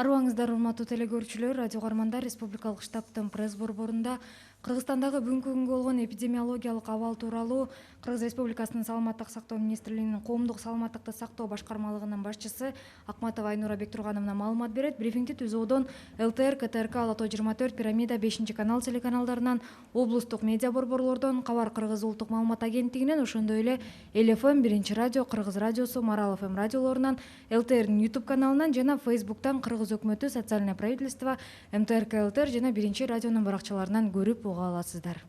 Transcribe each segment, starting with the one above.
Арыбаңыздар, урматтуу телекөрүүчүлөр, радио каармандар, Республикалык штабтын пресс борборунда Кыргызстандагы бүгүнкү күнгө болгон эпидемиологиялык абал тууралуу Кыргыз Республикасынын Саламаттык сактоо министрлигинин Коомдук саламаттыкты сактоо башкармалыгынын башчысы Акматова Айнура Бектургановна маалымат берет. Брифингди түзүүдөн ЛТР, КТРК, Алато 24, Пирамида, 5 канал телеканалдарынан, облустук медиа борборлордон, Кабар Кыргыз улуттук маалымат агенттигинен, ошондой эле ЛФМ, Биринчи радио, Кыргыз радиосу, Марал ФМ радиолорунан, ЛТРдин YouTube каналынан жана Facebooктан Кыргыз өкмөтү, Социальное правительство, МТРК ЛТР жана Биринчи радионун баракчаларынан көрүп уга аласыздар.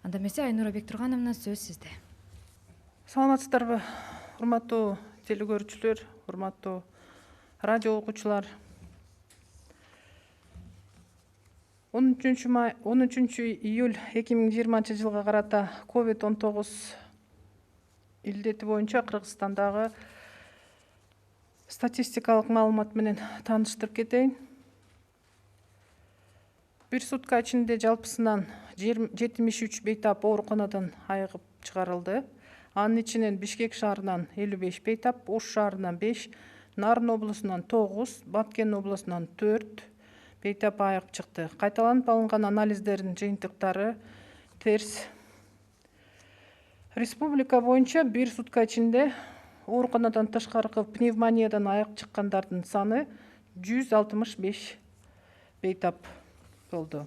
Анда эмесе Айнура Бектургановна, сөз сизде. Саламатсыздарбы, урматтуу телекөрүүчүлөр, урматтуу радио окуучулар. 13 июль 2020 жылга карата COVID-19 илдети боюнча Кыргызстандагы статистикалык маалымат менен тааныштырып кетейин. Бир сутка ичинде жалпысынан 73 бейтап ооруканадан айыгып чыгарылды. Анын ичинен Бишкек шаарынан 55 бейтап, Ош шаарынан 5, Нарын облусунан 9, Баткен облусунан 4 бейтап айыгып чыкты. Кайталанып алынган анализдердин жыйынтыктары терс. Республика боюнча бир сутка ичинде ооруканадан тышкаркы пневмониядан айыгып чыккандардын саны 165 бейтап болду.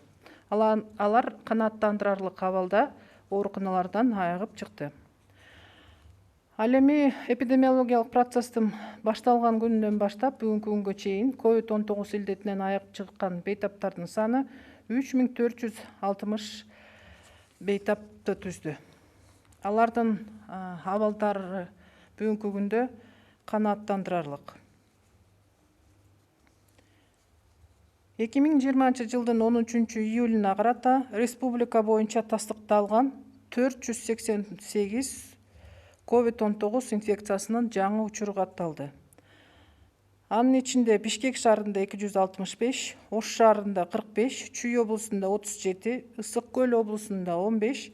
Алар канааттандырарлык абалда ооруканалардан айыгып чыкты. Ал эми эпидемиологиялык процесстин башталган күнүнөн баштап бүгүнкү күнгө чейин COVID-19 илдетинен айыгып чыккан бейтаптардын саны 3460 бейтапты түздү. Алардын абалдары бүгүнкү күндө канааттандырарлык. 2020 жылдын 13 июлуна карата республика боюнча тастыкталган 488 COVID-19 инфекциясынын жаңы учуру катталды. Анын ичинде Бишкек шаарында 265, Ош шаарында 45, Чүй облусунда 37, Ысык Көл облусунда 15,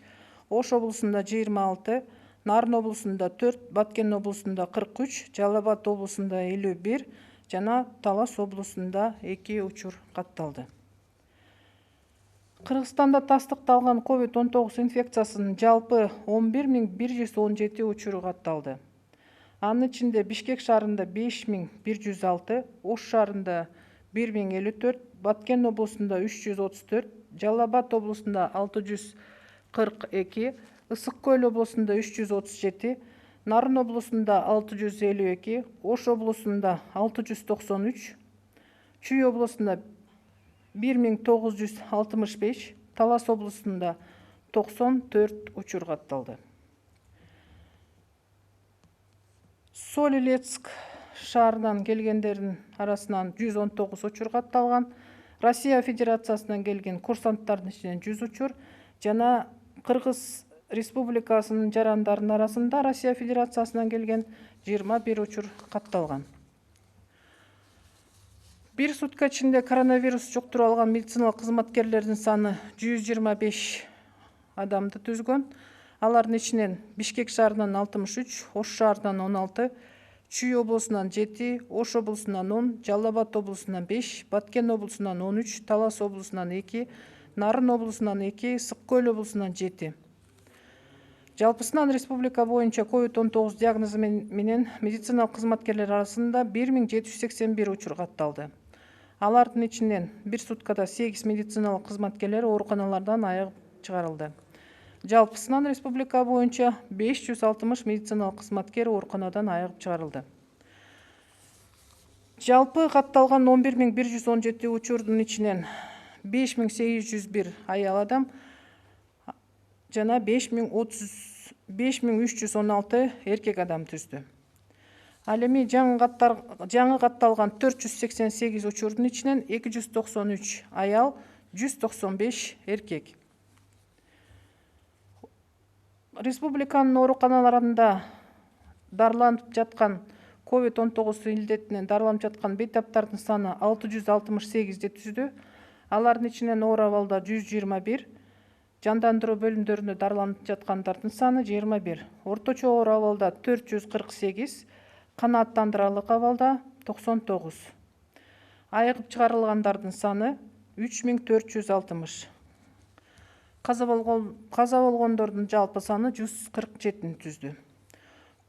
Ош облусунда 26, Нарын облусунда 4, Баткен облусунда 43, Жалал Абад облусунда 51 жана Талас облусунда 2 учур катталды. Кыргызстанда тастыкталган COVID-19 инфекциясынын жалпы 11117 учуру катталды. Анын ичинде Бишкек шаарында 5106, Ош шаарында 1054, Баткен облусунда 334, Жалал Абад облусунда 642, Ысык Көл облусунда 337, Нарын облусунда 652, Ош облусунда 693, Чүй облусунда 1965, Талас облусунда 94 учур катталды. Соль-Илецк шаарынан келгендердин арасынан 119 учур катталган, Россия Федерациясынан келген курсанттардын ичинен 100 учур жана Кыргыз Республикасынын жарандарынын арасында Россия Федерациясынан келген 21 учур катталган. Бир сутка ичинде коронавирус жуктуруп алган медициналык кызматкерлердин саны 125 адамды түзгөн. Алардын ичинен Бишкек шаарынан 63, Ош шаарынан 16, Чүй облусунан 7, Ош облусунан 10, Жалал Абад облусунан 5, Баткен облусунан 13, Талас облусунан 2, Нарын облусунан 2, Ысык Көл облусунан 7. Жалпысынан республика боюнча COVID-19 диагнозу менен медициналык кызматкерлер арасында 1781 учур катталды. Алардын ичинен бир суткада 8 медициналык кызматкерлер ооруканалардан айыгып чыгарылды. Жалпысынан республика боюнча 560 медициналык кызматкер ооруканадан айыгып чыгарылды. Жалпы катталган 11117 учурдун ичинен 5801 аял адам жана 5316 эркек адам түздү. Ал эми жаңы катталган 488 учурдун ичинен 293 аял, 195 эркек. Республиканын ооруканаларында дарыланып жаткан COVID-19 илдетинен дарыланып жаткан бейтаптардын саны 668 түздү. Алардын ичинен оор абалда 121, жандандыруу бөлүмдөрүндө дарыланып жаткандардын саны 21, орточо оор абалда 448, канааттандырарлык абалда 99. айыгып чыгарылгандардын саны 3460. Каза болгондордун жалпы саны 147 түздү.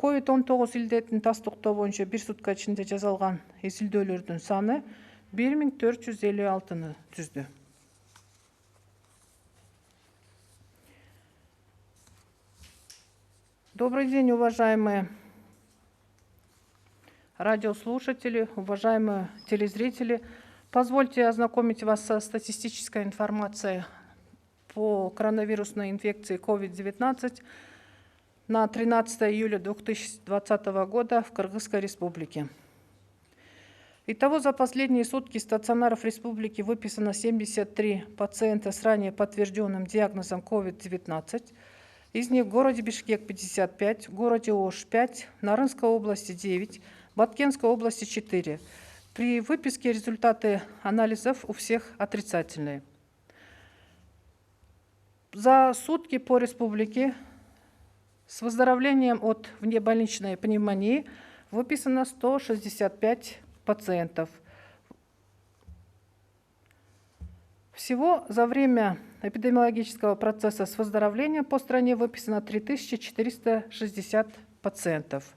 COVID-19 илдетин тастыктоо боюнча 1 сутка ичинде жасалган изилдөөлөрдүн саны 1456 түздү. Добрый день, уважаемые радиослушатели, уважаемые телезрители. Позвольте ознакомить вас со статистической информацией по коронавирусной инфекции COVID-19 на 13 июля 2020 года в Кыргызской республике. Итого за последние сутки из стационаров республики выписано 73 пациента с ранее подтвержденным диагнозом COVID-19. Из них в городе Бишкек 55, в городе Ош 5, в Нарынской области 9, в Баткенской области 4. При выписке результаты анализов у всех отрицательные. За сутки по республике с выздоровлением от внебольничной пневмонии выписано 165 пациентов. Всего за время эпидемиологического процесса с выздоровления по стране выписано 3460 пациентов.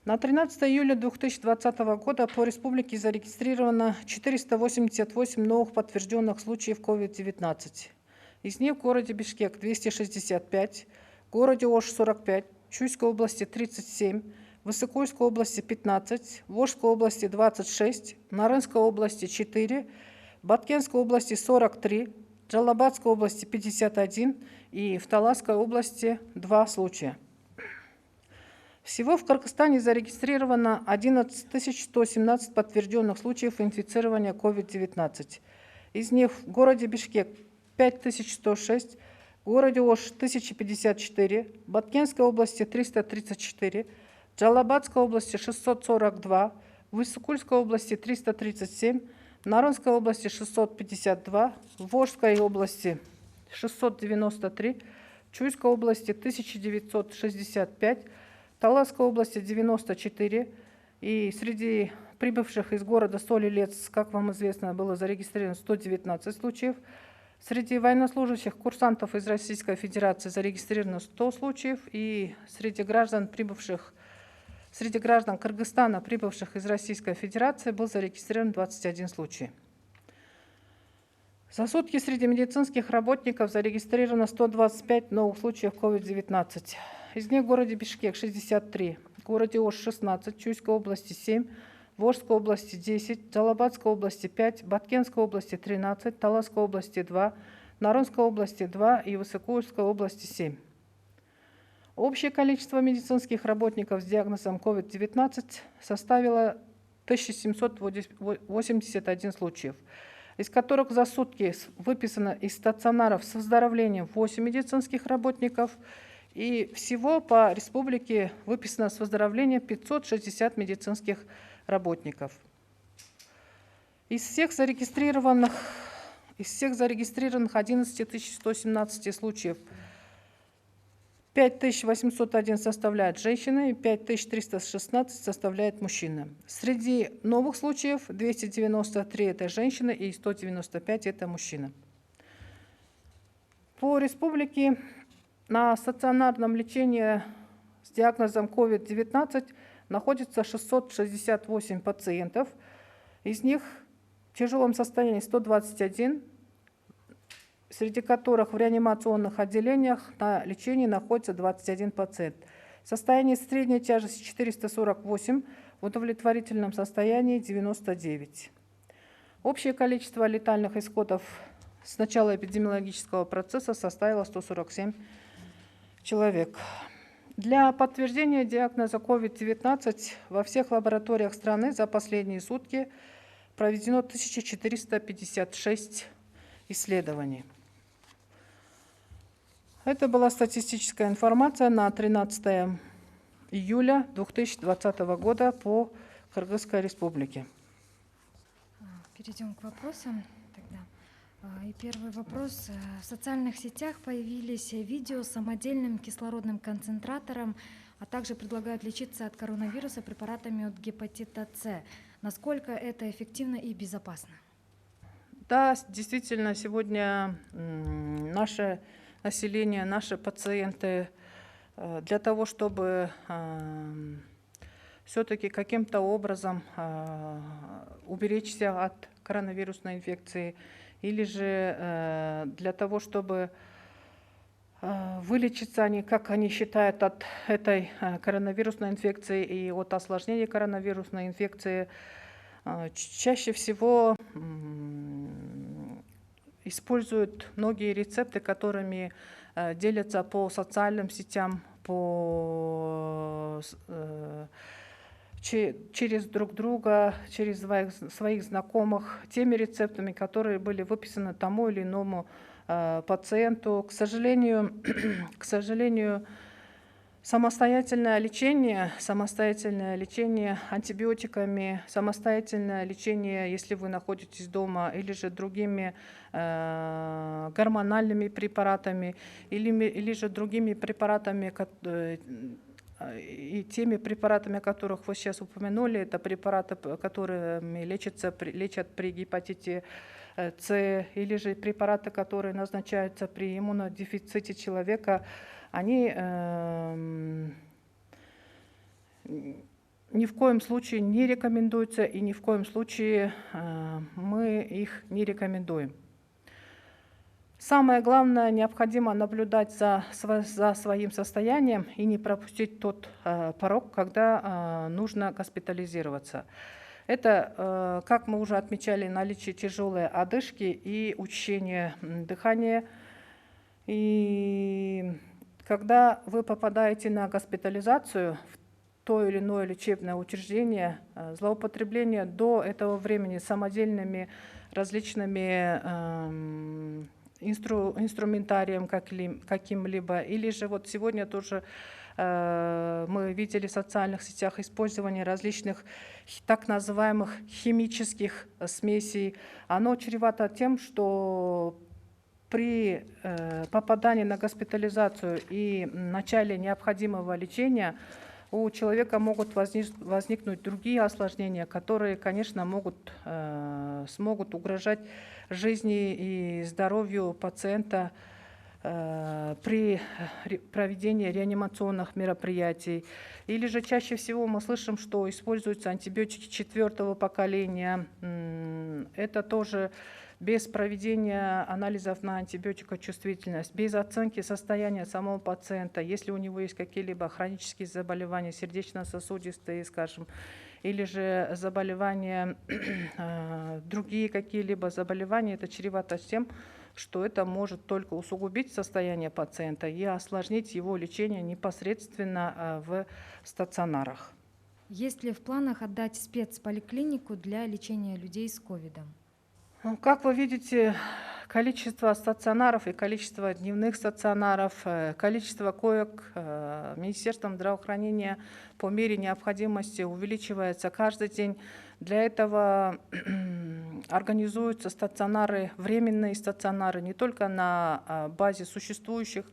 На 13 июля 2020 года по республике зарегистрировано 488 новых подтвержденных случаев COVID-19. Из них в городе Бишкек 265, в городе Ош 45, в Чуйской области 37, в Высокуйской области 15, в Волжской области 26, в Нарынской области 4, в Баткенской области 43, в Джалабадской области 51 и в Таласской области 2 случая. Всего в Кыргызстане зарегистрировано 11 117 подтвержденных случаев инфицирования COVID-19. Из них в городе Бишкек 5106, в городе Ош 1054, в Баткенской области 334, в Джалабадской области 642, в Высокульской области 337, в Нарынской области 652, в Волжской области 693, в Чуйской области 1965, в Таласской области 94, и среди прибывших из города Соль-Илецк, как вам известно, было зарегистрировано 119 случаев. Среди военнослужащих курсантов из Российской Федерации зарегистрировано 100 случаев, и среди граждан Кыргызстана, прибывших из Российской Федерации, был зарегистрирован 21 случай. За сутки среди медицинских работников зарегистрировано 125 новых случаев COVID-19. Из них в городе Бишкек 63, в городе Ош 16, в Чуйской области 7, в Волжской области 10, в Джалабадской области 5, в Баткенской области 13, в Таласской области 2, в Нарынской области 2 и в Высокуйской области 7. Общее количество медицинских работников с диагнозом COVID-19 составило 1781 случаев, из которых за сутки выписано из стационаров с выздоровлением 8 медицинских работников, и всего по республике выписано с выздоровлением 560 медицинских работников. Из всех зарегистрированных 11 117 случаев 5801 составляют женщины и 5316 составляют мужчины. Среди новых случаев 293 это женщины и 195 это мужчины. По республике на стационарном лечении с диагнозом COVID-19 находится 668 пациентов. Из них в тяжелом состоянии 121, среди которых в реанимационных отделениях на лечении находится 21 пациент. Состояние средней тяжести 448, в удовлетворительном состоянии 99. Общее количество летальных исходов с начала эпидемиологического процесса составило 147 человек. Для подтверждения диагноза COVID-19 во всех лабораториях страны за последние сутки проведено 1456 исследований. Это была статистическая информация на 13 июля 2020 года по Кыргызской республике. Перейдем к вопросам тогда. И первый вопрос. В социальных сетях появились видео с самодельным кислородным концентратором. а также предлагают лечиться от коронавируса препаратами от гепатита С. Насколько это эффективно и безопасно? Да, действительно, сегодня наше население, наши пациенты для того, чтобы все-таки каким-то образом уберечься от коронавирусной инфекции, или же для того, чтобы вылечиться они, как они считают, от этой коронавирусной инфекции и от осложнений коронавирусной инфекции, чаще всего используют многие рецепты, которыми делятся по социальным сетям, через друг друга, через своих знакомых, теми рецептами, которые были выписаны тому или иному пациенту. К сожалению, самостоятельное лечение антибиотиками, самостоятельное лечение, если вы находитесь дома, или же другими гормональными препаратами, или же другими препаратами, и теми препаратами, о которых вы сейчас упомянули, это препараты, которыми лечат при гепатите С, или же препараты, которые назначаются при иммунодефиците человека, они ни в коем случае не рекомендуются, и ни в коем случае мы их не рекомендуем. Самое главное, необходимо наблюдать за своим состоянием и не пропустить тот порог, когда нужно госпитализироваться. Это, как мы уже отмечали, наличие тяжелой одышки и учащения дыхания. И когда вы попадаете на госпитализацию в то или иное лечебное учреждение, злоупотребление до этого времени самодельными различными инструментарием каким-либо, или же вот сегодня тоже мы видели в социальных сетях использование различных так называемых химических смесей. Оно чревато тем, что при попадании на госпитализацию и начале необходимого лечения у человека могут возникнуть другие осложнения, которые, конечно, смогут угрожать жизни и здоровью пациента при проведении реанимационных мероприятий. Или же чаще всего мы слышим, что используются антибиотики 4-го поколения. Это тоже без проведения анализов на антибиотикочувствительность, без оценки состояния самого пациента, если у него есть какие-либо хронические заболевания, сердечно-сосудистые, скажем, или же заболевания, другие какие-либо заболевания, это чревато тем, что это может только усугубить состояние пациента и осложнить его лечение непосредственно в стационарах. Есть ли в планах отдать спецполиклинику для лечения людей с ковидом? Как вы видите, количество стационаров и количество дневных стационаров, количество коек Министерством здравоохранения по мере необходимости увеличивается каждый день. Для этого организуются стационары, временные стационары, не только на базе существующих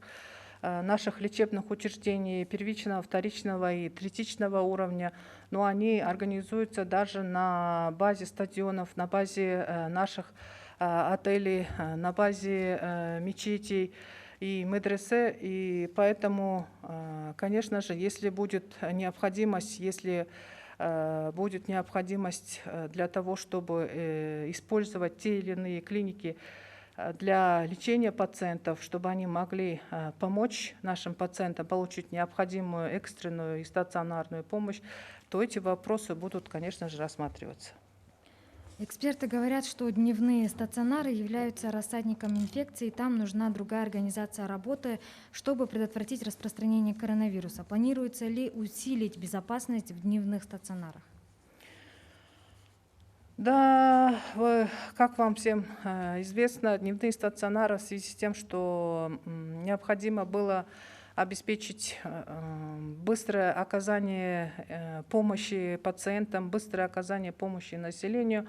наших лечебных учреждений первичного, вторичного и третичного уровня, но они организуются даже на базе стадионов, на базе наших отелей, на базе мечетей и медресе. И поэтому, конечно же, если будет необходимость, для того, чтобы использовать те или иные клиники для лечения пациентов, чтобы они могли помочь нашим пациентам получить необходимую экстренную и стационарную помощь, то эти вопросы будут, конечно же, рассматриваться. Эксперты говорят, что дневные стационары являются рассадником инфекции, там нужна другая организация работы, чтобы предотвратить распространение коронавируса. Планируется ли усилить безопасность в дневных стационарах? Да, как вам всем известно, дневные стационары в связи с тем, что необходимо было обеспечить быстрое оказание помощи пациентам, быстрое оказание помощи населению,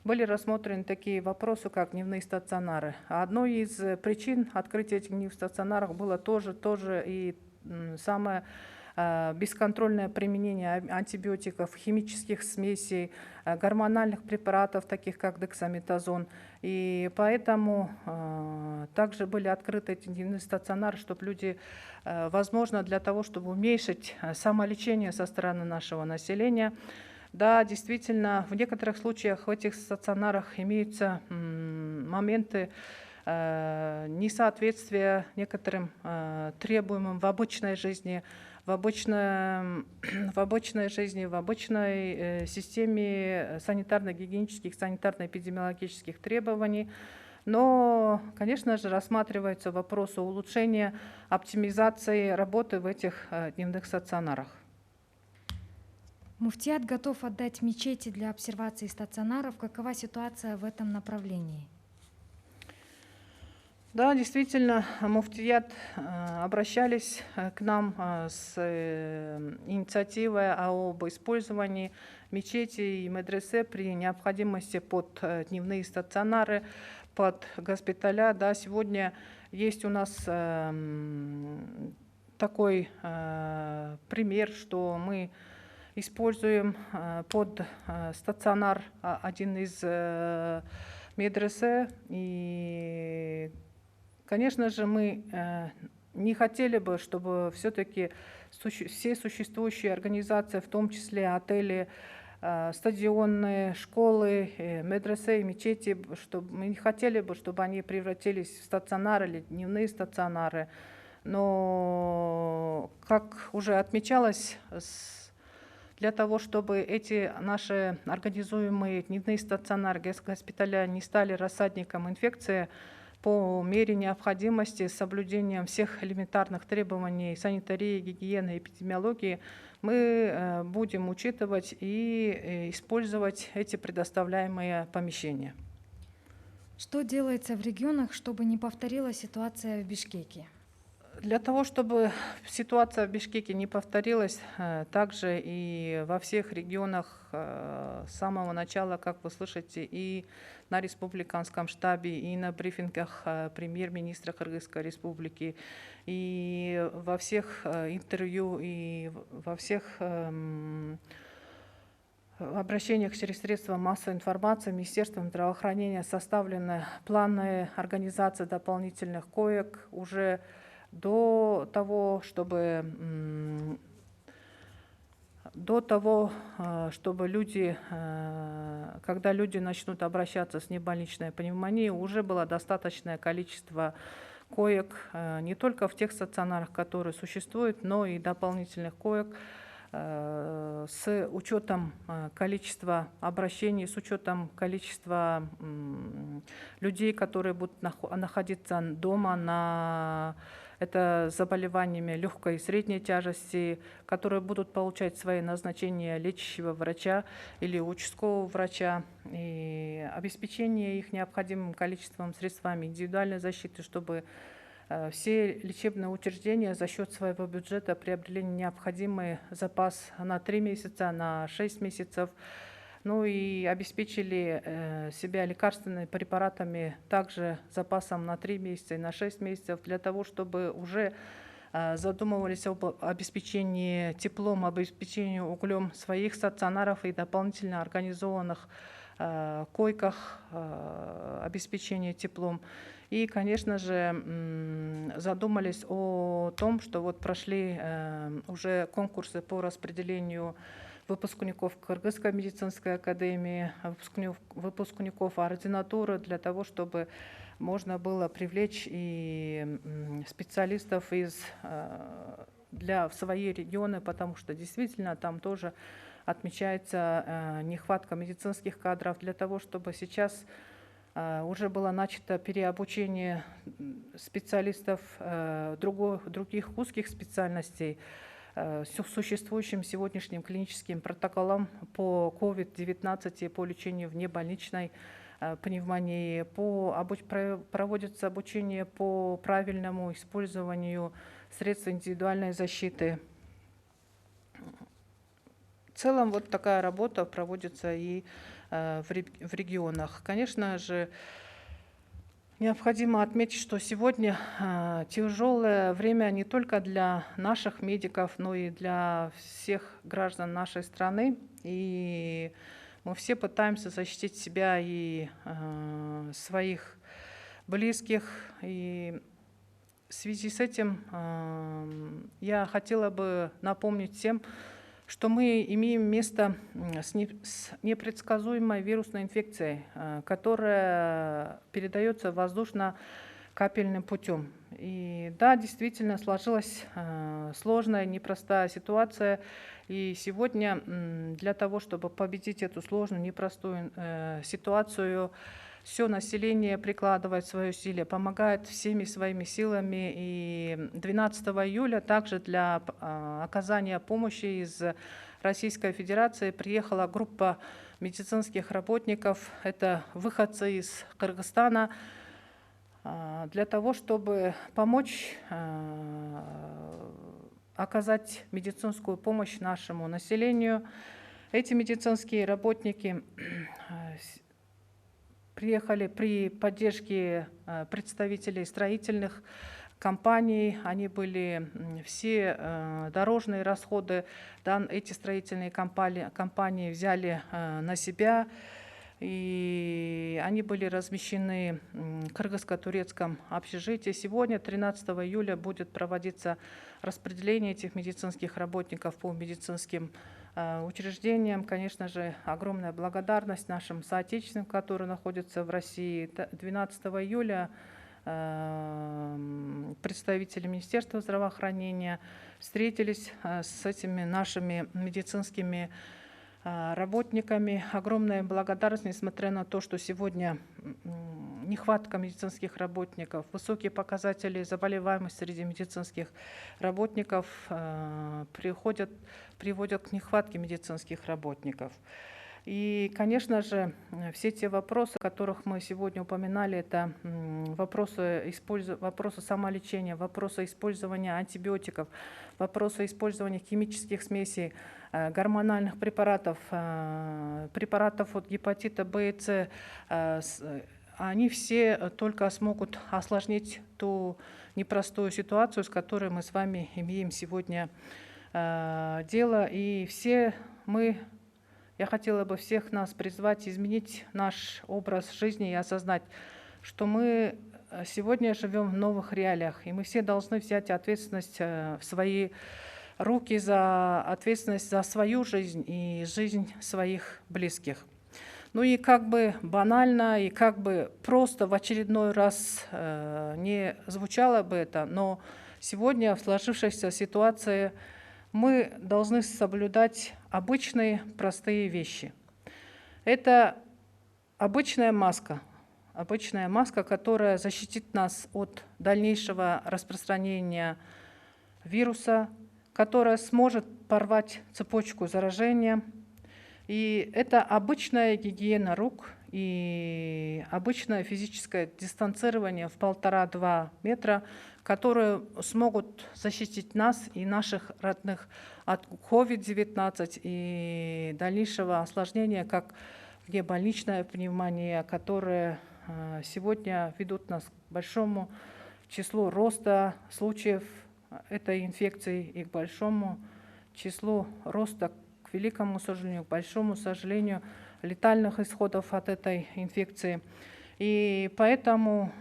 были рассмотрены такие вопросы, как дневные стационары. Одной из причин открытия этих дневных стационаров было тоже и самое бесконтрольное применение антибиотиков, химических смесей, гормональных препаратов, таких как дексаметазон. И поэтому также были открыты эти дневные стационары, чтобы люди, возможно, для того, чтобы уменьшить самолечение со стороны нашего населения. Да, действительно, в некоторых случаях в этих стационарах имеются моменты несоответствия некоторым требуемым в обычной жизни, в обычной системе санитарно-гигиенических, санитарно-эпидемиологических требований. Но, конечно же, рассматривается вопрос улучшения, оптимизации работы в этих дневных стационарах. Муфтият готов отдать мечети для обсервации стационаров. Какова ситуация в этом направлении? Да, действительно, муфтият обращались к нам с инициативой об использовании мечети и медресе при необходимости под дневные стационары, под госпиталя. Да, сегодня есть у нас такой пример, что мы используем под стационар один из медресе. И, конечно же, мы не хотели бы, чтобы все-таки все существующие организации, в том числе отели, стадионы, школы, медресе и мечети, мы не хотели бы, чтобы они превратились в стационары или дневные стационары. Но, как уже отмечалось, для того, чтобы эти наши организуемые дневные стационары госпиталя не стали рассадником инфекции, по мере необходимости с соблюдением всех элементарных требований санитарии, гигиены, эпидемиологии, мы будем учитывать и использовать эти предоставляемые помещения. Что делается в регионах, чтобы не повторилась ситуация в Бишкеке? Для того, чтобы ситуация в Бишкеке не повторилась, также и во всех регионах с самого начала, как вы слышите, и на республиканском штабе, и на брифингах премьер-министра Кыргызской республики, и во всех интервью, и во всех обращениях через средства массовой информации Министерством здравоохранения составлены планы организации дополнительных коек уже до того, чтобы люди, когда люди начнут обращаться с небольничной пневмонией, уже было достаточное количество коек не только в тех стационарах, которые существуют, но и дополнительных коек с учетом количества обращений, с учетом количества людей, которые будут находиться дома на это заболеваниями легкой и средней тяжести, которые будут получать свои назначения лечащего врача или участкового врача, и обеспечение их необходимым количеством средствами индивидуальной защиты, чтобы все лечебные учреждения за счет своего бюджета приобрели необходимый запас на 3 месяца, на 6 месяцев, ну и обеспечили себя лекарственными препаратами также запасом на 3 месяца и на 6 месяцев, для того, чтобы уже задумывались об обеспечении теплом, обеспечении углем своих стационаров и дополнительно организованных койках, обеспечения теплом. И, конечно же, задумались о том, что вот прошли уже конкурсы по распределению выпускников Кыргызской медицинской академии, выпускников ординатуры, для того, чтобы можно было привлечь и специалистов в свои регионы, потому что действительно там тоже отмечается нехватка медицинских кадров, для того, чтобы сейчас уже было начато переобучение специалистов других узких специальностей существующим сегодняшним клиническим протоколам по COVID-19 и по лечению внебольничной пневмонии. Проводится обучение по правильному использованию средств индивидуальной защиты. В целом вот такая работа проводится и в регионах. Конечно же, Необходимо отметить, что сегодня тяжелое время не только для наших медиков, но и для всех граждан нашей страны. И мы все пытаемся защитить себя и своих близких. И в связи с этим я хотела бы напомнить всем, что мы имеем место с непредсказуемой вирусной инфекцией, которая передается воздушно-капельным путем. И да, действительно сложилась сложная, непростая ситуация. И сегодня для того, чтобы победить эту сложную, непростую ситуацию, все население прикладывает свои усилия, помогает всеми своими силами. И 12 июля также для оказания помощи из Российской Федерации приехала группа медицинских работников, это выходцы из Кыргызстана, для того, чтобы помочь оказать медицинскую помощь нашему населению. Эти медицинские работники приехали при поддержке представителей строительных компаний. Они были все дорожные расходы, эти строительные компании взяли на себя. И они были размещены в кыргызско-турецком общежитии. Сегодня, 13 июля, будет проводиться распределение этих медицинских работников по медицинским учреждениям. Конечно же, огромная благодарность нашим соотечественникам, которые находятся в России. 12 июля представители Министерства здравоохранения встретились с этими нашими медицинскими работниками. Огромная благодарность, несмотря на то, что сегодня нехватка медицинских работников, высокие показатели заболеваемости среди медицинских работников приводят к нехватке медицинских работников. И, конечно же, все те вопросы, о которых мы сегодня упоминали, это вопросы самолечения, вопросы использования антибиотиков, вопросы использования химических смесей, гормональных препаратов, препаратов от гепатита Б и С, они все только смогут осложнить ту непростую ситуацию, с которой мы с вами имеем сегодня дело. И я хотела бы всех нас призвать изменить наш образ жизни и осознать, что мы сегодня живем в новых реалиях, и мы все должны взять ответственность в свои руки, ответственность за свою жизнь и жизнь своих близких. Ну и как бы банально, и как бы просто в очередной раз не звучало бы это, но сегодня в сложившейся ситуации мы должны соблюдать обычные простые вещи. Это обычная маска, которая защитит нас от дальнейшего распространения вируса, которая сможет порвать цепочку заражения. И это обычная гигиена рук и обычное физическое дистанцирование в 1,5-2 метра, которые смогут защитить нас и наших родных от COVID-19 и дальнейшего осложнения, как внебольничная пневмония, которые сегодня ведут нас к большому числу роста случаев этой инфекции и к большому числу роста, к великому сожалению, к большому сожалению, летальных исходов от этой инфекции. И поэтому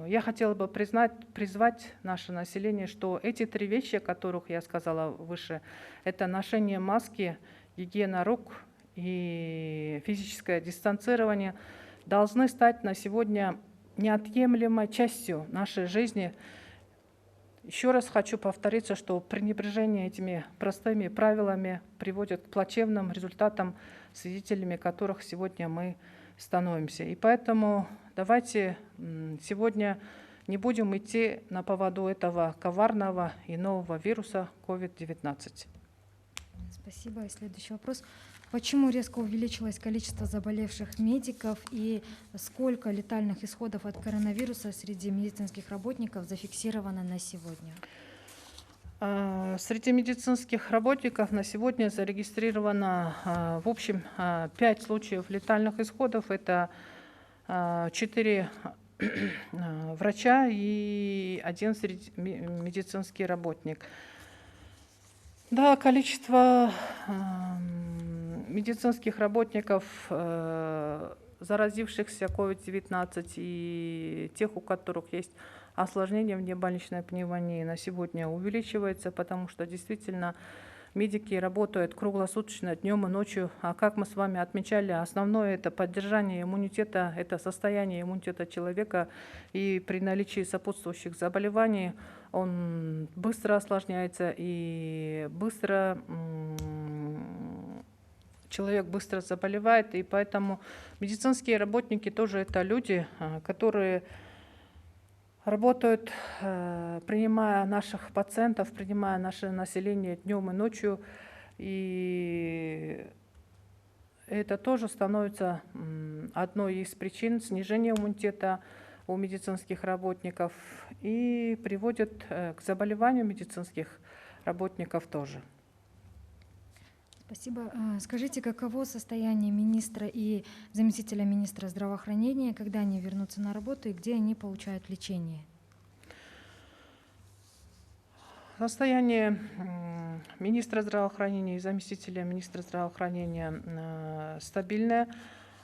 я хотела бы призвать наше население, что эти 3 вещи, о которых я сказала выше, это ношение маски, гигиена рук и физическое дистанцирование, должны стать на сегодня неотъемлемой частью нашей жизни. Еще раз хочу повториться, что пренебрежение этими простыми правилами приводит к плачевным результатам, свидетелями которых сегодня мы становимся. И поэтому давайте сегодня не будем идти на поводу этого коварного и нового вируса COVID-19. Спасибо. И следующий вопрос. Почему резко увеличилось количество заболевших медиков и сколько летальных исходов от коронавируса среди медицинских работников зафиксировано на сегодня? Среди медицинских работников на сегодня зарегистрировано в общем 5 случаев летальных исходов. Это 4 врача и один медицинский работник. Да, количество медицинских работников, заразившихся COVID-19 и тех, у которых есть осложнения внебольничной пневмонии, на сегодня увеличивается, потому что действительно медики работают круглосуточно, днем и ночью. А как мы с вами отмечали, основное это поддержание иммунитета, это состояние иммунитета человека. И при наличии сопутствующих заболеваний он быстро осложняется и человек быстро заболевает. И поэтому медицинские работники тоже это люди, которые работают, принимая наших пациентов, принимая наше население днем и ночью. И это тоже становится одной из причин снижения иммунитета у медицинских работников и приводит к заболеванию медицинских работников тоже. Спасибо. Скажите, каково состояние министра и заместителя министра здравоохранения, когда они вернутся на работу и где они получают лечение? Состояние министра здравоохранения и заместителя министра здравоохранения стабильное.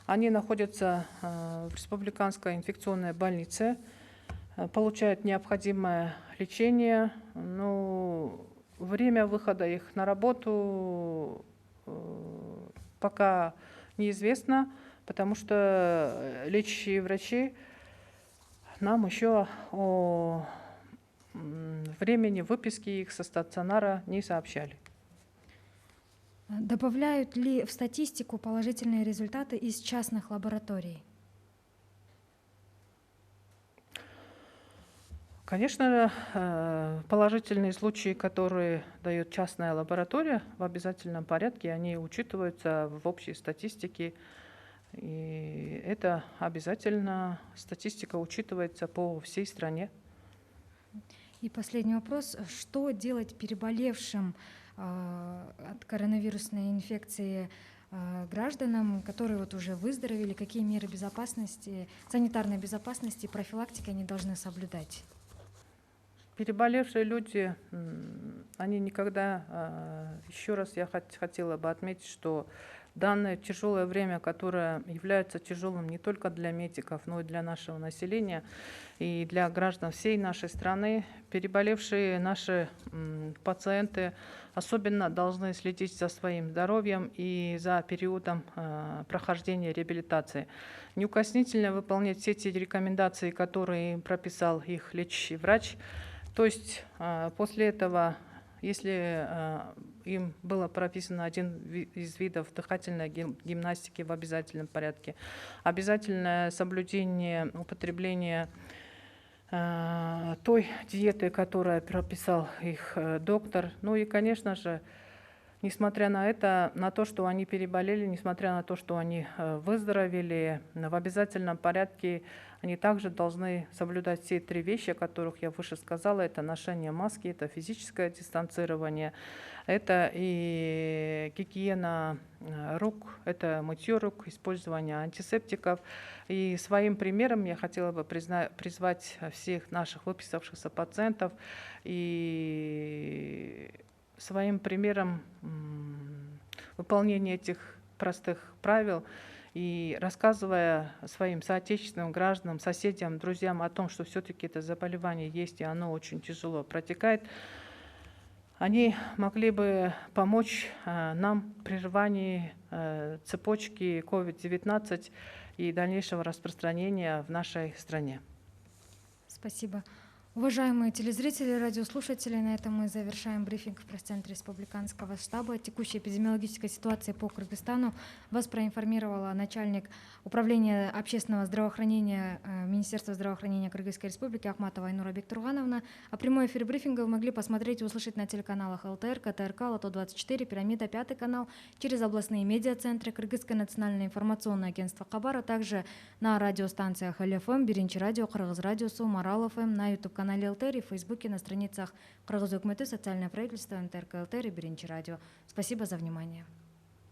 Они находятся в республиканской инфекционной больнице, получают необходимое лечение. Но время выхода их на работу пока неизвестно, потому что лечащие врачи нам еще о времени выписки их со стационара не сообщали. Добавляют ли в статистику положительные результаты из частных лабораторий? Конечно, положительные случаи, которые дает частная лаборатория, в обязательном порядке, они учитываются в общей статистике. И это обязательно, статистика учитывается по всей стране. И последний вопрос. Что делать переболевшим от коронавирусной инфекции гражданам, которые вот уже выздоровели? Какие меры безопасности, санитарной безопасности и профилактики они должны соблюдать? Переболевшие люди, они никогда, еще раз я хотела бы отметить, что данное тяжелое время, которое является тяжелым не только для медиков, но и для нашего населения и для граждан всей нашей страны, переболевшие наши пациенты особенно должны следить за своим здоровьем и за периодом прохождения реабилитации. Неукоснительно выполнять все те рекомендации, которые им прописал их лечащий врач. То есть после этого, если им было прописано один из видов дыхательной гимнастики в обязательном порядке, обязательное соблюдение употребления той диеты, которую прописал их доктор. Ну и, конечно же, несмотря на это, на то, что они переболели, несмотря на то, что они выздоровели, в обязательном порядке они также должны соблюдать все 3 вещи, о которых я выше сказала. Это ношение маски, это физическое дистанцирование, это и гигиена рук, это мытье рук, использование антисептиков. И своим примером я хотела бы призвать всех наших выписавшихся пациентов и своим примером выполнения этих простых правил и рассказывая своим соотечественным гражданам, соседям, друзьям о том, что все-таки это заболевание есть и оно очень тяжело протекает, они могли бы помочь нам в прерывании цепочки COVID-19 и дальнейшего распространения в нашей стране. Спасибо. Уважаемые телезрители, радиослушатели, на этом мы завершаем брифинг в пресс-центре Республиканского штаба. Текущей эпидемиологической ситуации по Кыргызстану вас проинформировала начальник управления общественного здравоохранения Министерства здравоохранения Кыргызской Республики Ахматова Айнура Бектургановна. А прямой эфир брифинга вы могли посмотреть и услышать на телеканалах ЛТР, КТРК, Лото-24, Пирамида, 5 канал, через областные медиацентры, Кыргызское национальное информационное агентство Хабар, а также на радиостанциях ЛФМ, Биринчи радио, Кыргыз радиосу, Марал ФМ, на YouTube-канале ЛТР и в Фейсбуке на страницах Кыргыз Өкмөтү, социальное правительство, НТРК ЛТР и Биринчи радио. Спасибо за внимание.